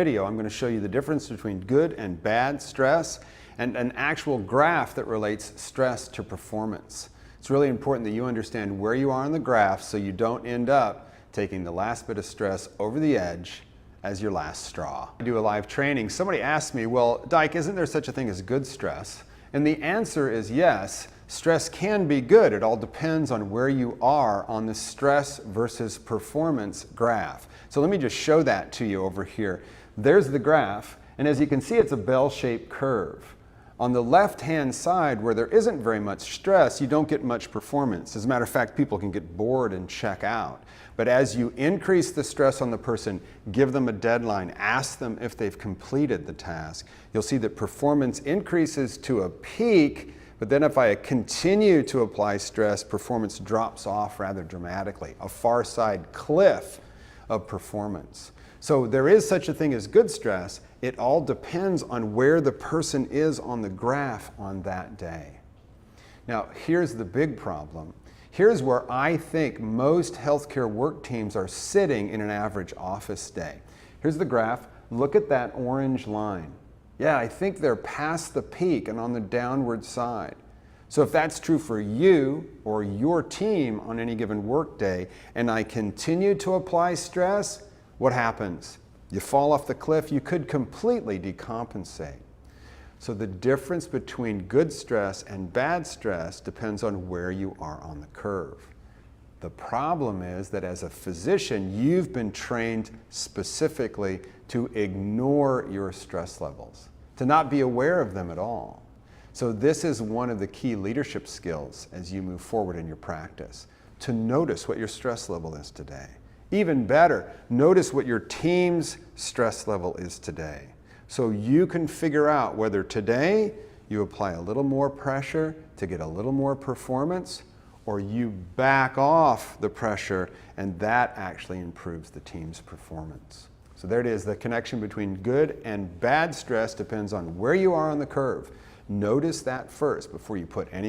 Video, I'm going to show you the difference between good and bad stress and an actual graph that relates stress to performance. It's really important that you understand where you are on the graph so you don't end up taking the last bit of stress over the edge as your last straw. I do a live training. Somebody asked me, well, Dyke, isn't there such a thing as good stress? And the answer is yes. Stress can be good. It all depends on where you are on the stress versus performance graph. So let me just show that to you over here. There's the graph, and as you can see, it's a bell-shaped curve. On the left-hand side, where there isn't very much stress, you don't get much performance. As a matter of fact, people can get bored and check out. But as you increase the stress on the person, give them a deadline, ask them if they've completed the task, you'll see that performance increases to a peak, but then if I continue to apply stress, performance drops off rather dramatically, a far side cliff of performance. So there is such a thing as good stress. It all depends on where the person is on the graph on that day. Now, here's the big problem. Here's where I think most healthcare work teams are sitting in an average office day. Here's the graph. Look at that orange line. Yeah, I think they're past the peak and on the downward side. So if that's true for you or your team on any given work day, and I continue to apply stress, what happens? You fall off the cliff, you could completely decompensate. So the difference between good stress and bad stress depends on where you are on the curve. The problem is that as a physician, you've been trained specifically to ignore your stress levels, to not be aware of them at all. So this is one of the key leadership skills as you move forward in your practice, to notice what your stress level is today. Even better, notice what your team's stress level is today. So you can figure out whether today you apply a little more pressure to get a little more performance, or you back off the pressure and that actually improves the team's performance. So there it is, the connection between good and bad stress depends on where you are on the curve. Notice that first before you put any more